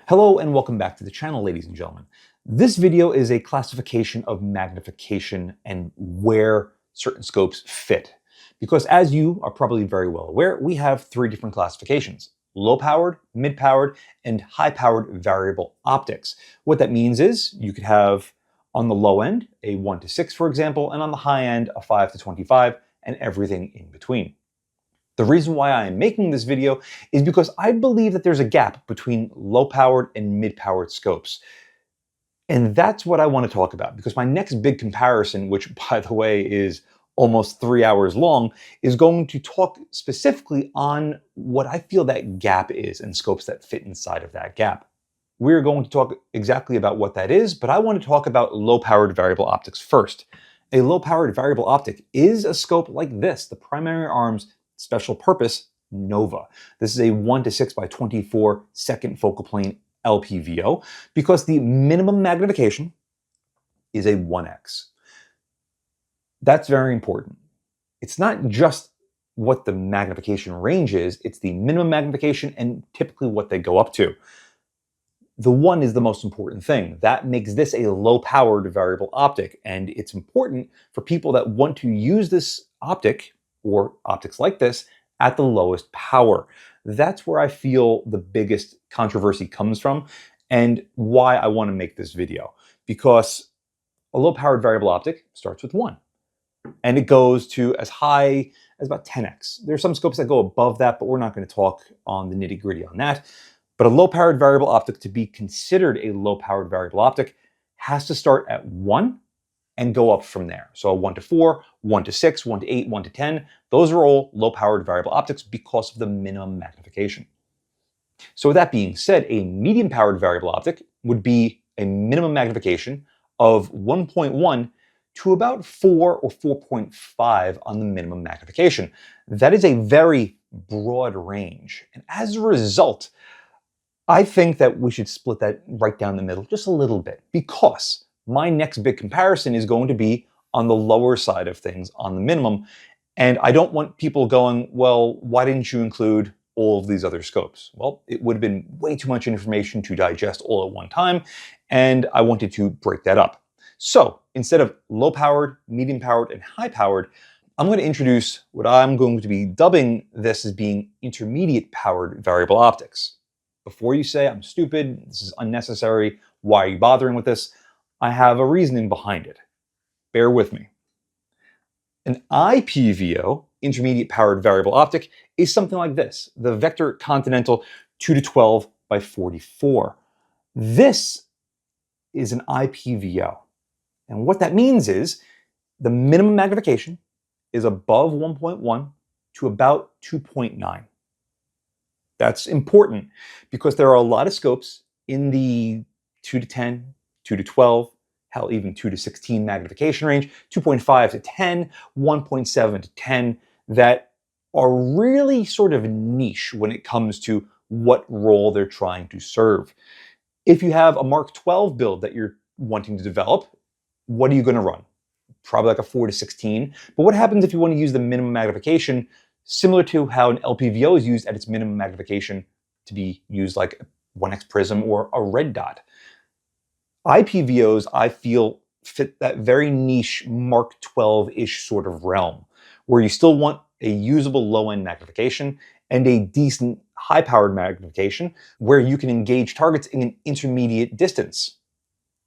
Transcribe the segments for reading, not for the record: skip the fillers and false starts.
Hello and welcome back to the channel, ladies and gentlemen. This video is a classification of magnification and where certain scopes fit. Because as you are probably very well aware, we have three different classifications: low-powered, mid-powered, and high-powered variable optics. What that means is you could have on the low end a 1 to 6, for example, and on the high end a 5 to 25, and everything in between. The reason why I am making this video is because I believe that there's a gap between low-powered and mid-powered scopes. And that's what I want to talk about, because my next big comparison, which by the way is almost 3 hours long, is going to talk specifically on what I feel that gap is and scopes that fit inside of that gap. We're going to talk exactly about what that is, but I want to talk about low-powered variable optics first. A low-powered variable optic is a scope like this, the primary arms special purpose NOVA. This is a 1 to 6 by 24 second focal plane LPVO because the minimum magnification is a 1x. That's very important. It's not just what the magnification range is, it's the minimum magnification and typically what they go up to. The 1 is the most important thing. That makes this a low-powered variable optic, and it's important for people that want to use this optic or optics like this at the lowest power. That's where I feel the biggest controversy comes from and why I want to make this video. Because a low-powered variable optic starts with 1 and it goes to as high as about 10x. There's some scopes that go above that, but we're not going to talk on the nitty-gritty on that. But a low-powered variable optic, to be considered a low-powered variable optic, has to start at 1 and go up from there. So a 1 to 4, 1 to 6, 1 to 8, 1 to 10, those are all low-powered variable optics because of the minimum magnification. So with that being said, a medium-powered variable optic would be a minimum magnification of 1.1 to about 4 or 4.5 on the minimum magnification. That is a very broad range. And as a result, I think that we should split that right down the middle just a little bit, because my next big comparison is going to be on the lower side of things, on the minimum. And I don't want people going, well, why didn't you include all of these other scopes? Well, it would have been way too much information to digest all at one time, and I wanted to break that up. So instead of low-powered, medium-powered, and high-powered, I'm going to introduce what I'm going to be dubbing this as being intermediate-powered variable optics. Before you say, I'm stupid, this is unnecessary, why are you bothering with this? I have a reasoning behind it. Bear with me. An IPVO, intermediate powered variable optic, is something like this, the Vector Continental 2 to 12 by 44. This is an IPVO. And what that means is the minimum magnification is above 1.1 to about 2.9. That's important because there are a lot of scopes in the 2 to 10, 2 to 12, hell, even 2 to 16 magnification range, 2.5 to 10, 1.7 to 10, that are really sort of niche when it comes to what role they're trying to serve. If you have a Mark 12 build that you're wanting to develop, what are you going to run? Probably like a 4 to 16. But what happens if you want to use the minimum magnification, similar to how an LPVO is used at its minimum magnification to be used like a 1x prism or a red dot? IPVOs, I feel, fit that very niche Mark 12-ish sort of realm, where you still want a usable low-end magnification and a decent high-powered magnification where you can engage targets in an intermediate distance.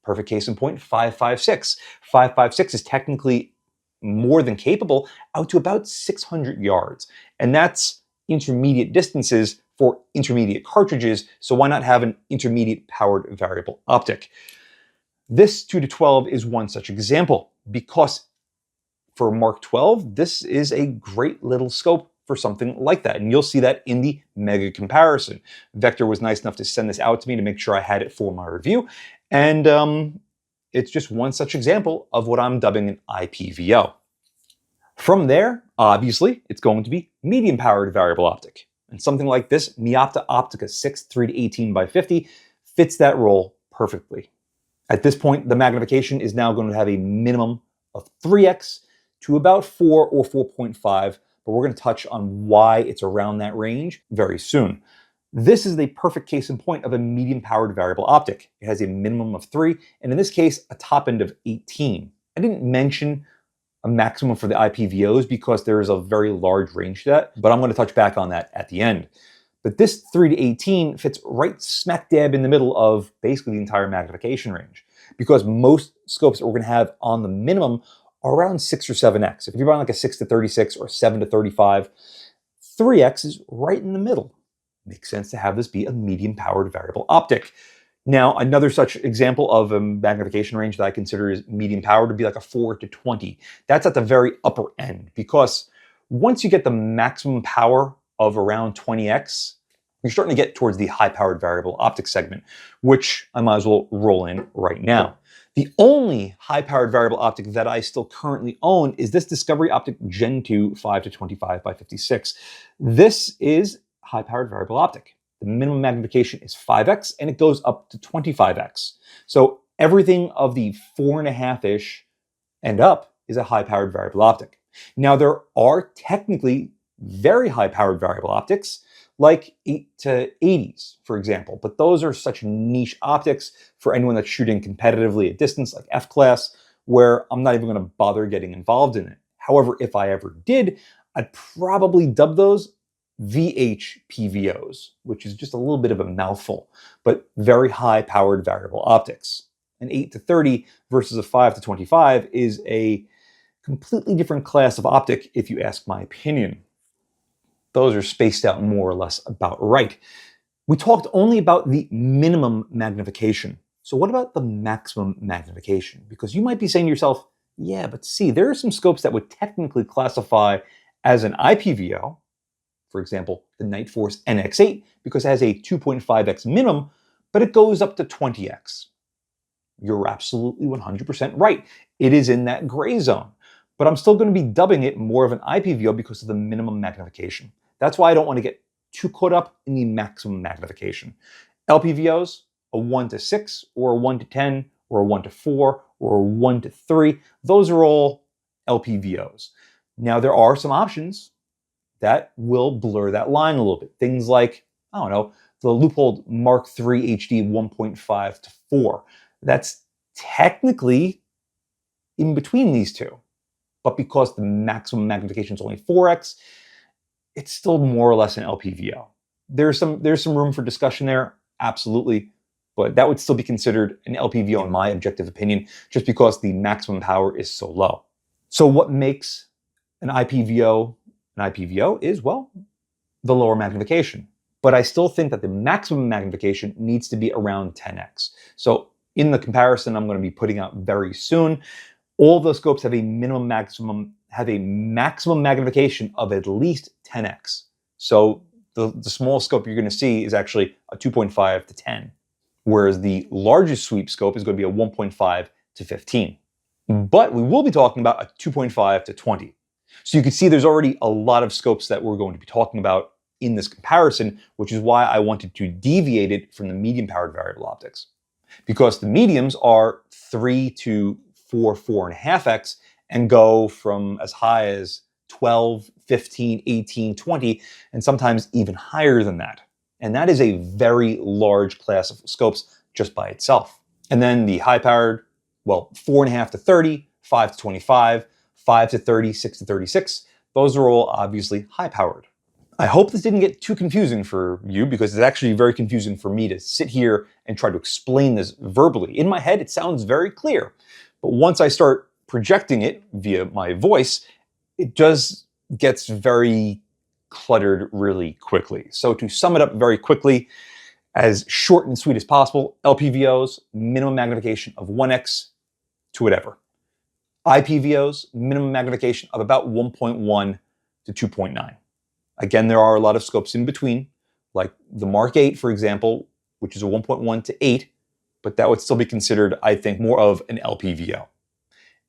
Perfect case in point, 5.56. 5.56 is technically more than capable out to about 600 yards. And that's intermediate distances for intermediate cartridges, so why not have an intermediate powered variable optic? This 2 to 12 is one such example because for Mark 12, this is a great little scope for something like that. And you'll see that in the mega comparison. Vector was nice enough to send this out to me to make sure I had it for my review. And it's just one such example of what I'm dubbing an IPVO. From there, obviously, it's going to be medium powered variable optic. And something like this, Miopta Optica 6 3 to 18 by 50 fits that role perfectly. At this point, the magnification is now going to have a minimum of 3x to about 4 or 4.5, but we're going to touch on why it's around that range very soon. This is the perfect case in point of a medium-powered variable optic. It has a minimum of 3, and in this case, a top end of 18. I didn't mention a maximum for the IPVOs because there is a very large range to that, but I'm going to touch back on that at the end. But this 3 to 18 fits right smack dab in the middle of basically the entire magnification range, because most scopes that we're going to have on the minimum are around 6 or 7x. If you're buying like a 6 to 36 or 7 to 35, 3x is right in the middle. Makes sense to have this be a medium-powered variable optic. Now, another such example of a magnification range that I consider is medium-powered would be like a 4 to 20. That's at the very upper end, because once you get the maximum power of around 20x, you're starting to get towards the high-powered variable optic segment, which I might as well roll in right now. The only high-powered variable optic that I still currently own is this Discovery Optic Gen 2 5 to 25 by 56. This is high-powered variable optic. The minimum magnification is 5x, and it goes up to 25x. So everything of the 4.5-ish and up is a high-powered variable optic. Now, there are technically very high-powered variable optics, like 8 to 80s, for example, but those are such niche optics for anyone that's shooting competitively at distance, like F-class, where I'm not even going to bother getting involved in it. However, if I ever did, I'd probably dub those HPVOs, which is just a little bit of a mouthful, but very high-powered variable optics. An 8 to 30 versus a 5 to 25 is a completely different class of optic, if you ask my opinion. Those are spaced out more or less about right. We talked only about the minimum magnification. So what about the maximum magnification? Because you might be saying to yourself, yeah, but see, there are some scopes that would technically classify as an IPVO, for example, the Nightforce NX8, because it has a 2.5x minimum, but it goes up to 20x. You're absolutely 100% right. It is in that gray zone, but I'm still going to be dubbing it more of an IPVO because of the minimum magnification. That's why I don't want to get too caught up in the maximum magnification. LPVOs, a 1 to 6, or a 1 to 10, or a 1 to 4, or a 1 to 3, those are all LPVOs. Now, there are some options that will blur that line a little bit. Things like, I don't know, the Leupold Mark III HD 1.5 to 4. That's technically in between these two. But because the maximum magnification is only 4x, it's still more or less an LPVO. There's some room for discussion there, absolutely, but that would still be considered an LPVO in my objective opinion, just because the maximum power is so low. So what makes an IPVO an IPVO is, well, the lower magnification. But I still think that the maximum magnification needs to be around 10x. So in the comparison I'm going to be putting out very soon, all of those scopes have a maximum magnification of at least 10x. So the small scope you're going to see is actually a 2.5 to 10, whereas the largest sweep scope is going to be a 1.5 to 15. But we will be talking about a 2.5 to 20. So you can see there's already a lot of scopes that we're going to be talking about in this comparison, which is why I wanted to deviate it from the medium-powered variable optics. Because the mediums are 3 to 4.5x, and go from as high as 12, 15, 18, 20, and sometimes even higher than that. And that is a very large class of scopes just by itself. And then the high-powered, well, 4.5 to 30, 5 to 25, 5 to 30, 6 to 36, those are all obviously high-powered. I hope this didn't get too confusing for you, because it's actually very confusing for me to sit here and try to explain this verbally. In my head, it sounds very clear. But once I start projecting it via my voice, it just gets very cluttered really quickly. So to sum it up very quickly, as short and sweet as possible, LPVOs, minimum magnification of 1x to whatever. IPVOs, minimum magnification of about 1.1 to 2.9. Again, there are a lot of scopes in between, like the Mark 8, for example, which is a 1.1 to 8, but that would still be considered, I think, more of an LPVO.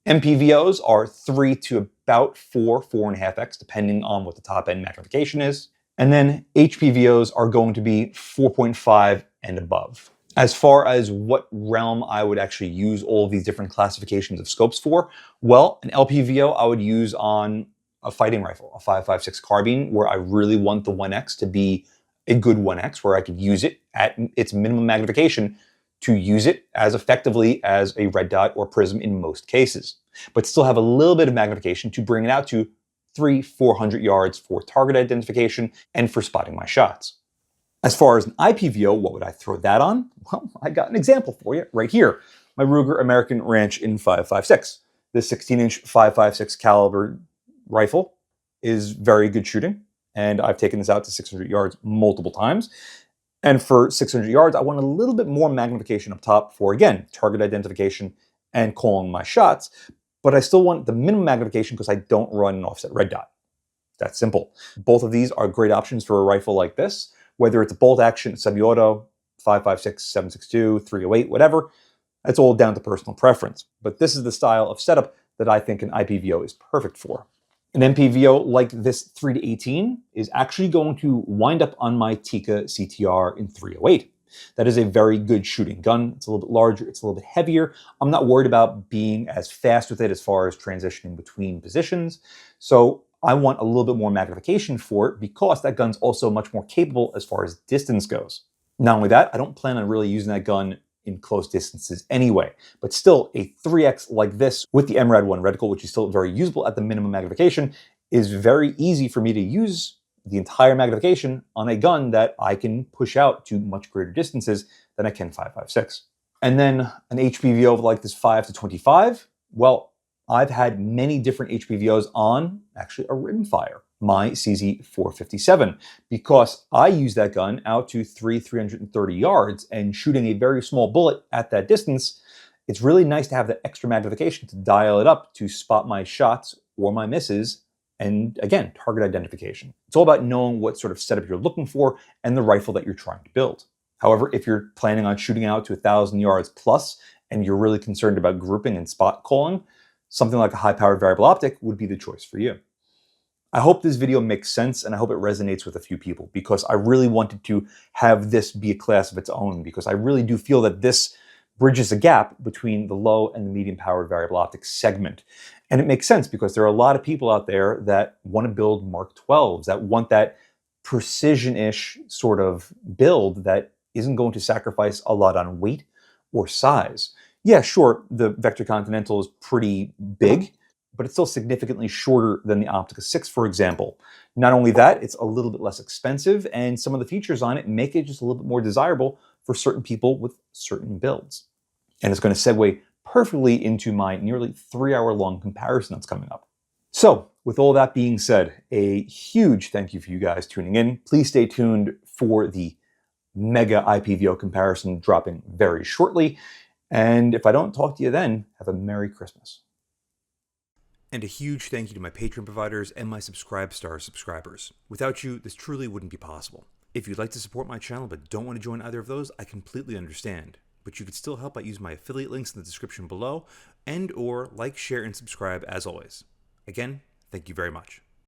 MPVOs are 3 to about 4.5x, depending on what the top end magnification is. And then HPVOs are going to be 4.5 and above. As far as what realm I would actually use all of these different classifications of scopes for, well, an LPVO I would use on a fighting rifle, a 5.56 carbine, where I really want the 1x to be a good 1x where I could use it at its minimum magnification to use it as effectively as a red dot or prism in most cases, but still have a little bit of magnification to bring it out to 300-400 yards for target identification and for spotting my shots. As far as an IPVO, what would I throw that on? Well, I got an example for you right here. My Ruger American Ranch in 5.56. This 16-inch 5.56 caliber rifle is very good shooting, and I've taken this out to 600 yards multiple times. And for 600 yards, I want a little bit more magnification up top for, again, target identification and calling my shots, but I still want the minimum magnification because I don't run an offset red dot. That's simple. Both of these are great options for a rifle like this, whether it's a bolt action, semi-auto, 5.56, 7.62, 308, whatever. That's all down to personal preference. But this is the style of setup that I think an IPVO is perfect for. An MPVO like this 3-18 is actually going to wind up on my Tikka CTR in 308. That is a very good shooting gun. It's a little bit larger, it's a little bit heavier. I'm not worried about being as fast with it as far as transitioning between positions. So I want a little bit more magnification for it because that gun's also much more capable as far as distance goes. Not only that, I don't plan on really using that gun in close distances anyway, but still a 3x like this with the MRAD 1 reticle, which is still very usable at the minimum magnification, is very easy for me to use the entire magnification on a gun that I can push out to much greater distances than I can 5.56. And then an HPVO like this 5-25, well, I've had many different HPVOs on actually a rimfire, my CZ457, because I use that gun out to 330 yards and shooting a very small bullet at that distance. It's really nice to have that extra magnification to dial it up to spot my shots or my misses. And again, target identification. It's all about knowing what sort of setup you're looking for and the rifle that you're trying to build. However, if you're planning on shooting out to 1,000 yards plus and you're really concerned about grouping and spot calling, something like a high-powered variable optic would be the choice for you. I hope this video makes sense and I hope it resonates with a few people because I really wanted to have this be a class of its own because I really do feel that this bridges a gap between the low and the medium-powered variable optic segment. And it makes sense because there are a lot of people out there that want to build Mark 12s, that want that precision-ish sort of build that isn't going to sacrifice a lot on weight or size. Yeah, sure, the Vector Continental is pretty big, but it's still significantly shorter than the Optica 6, for example. Not only that, it's a little bit less expensive, and some of the features on it make it just a little bit more desirable for certain people with certain builds. And it's going to segue perfectly into my nearly 3-hour-long comparison that's coming up. So, with all that being said, a huge thank you for you guys tuning in. Please stay tuned for the mega IPVO comparison dropping very shortly. And if I don't talk to you then, have a Merry Christmas. And a huge thank you to my Patreon providers and my Subscribe subscribers. Without you, this truly wouldn't be possible. If you'd like to support my channel but don't want to join either of those, I completely understand. But you could still help by using my affiliate links in the description below and or like, share, and subscribe as always. Again, thank you very much.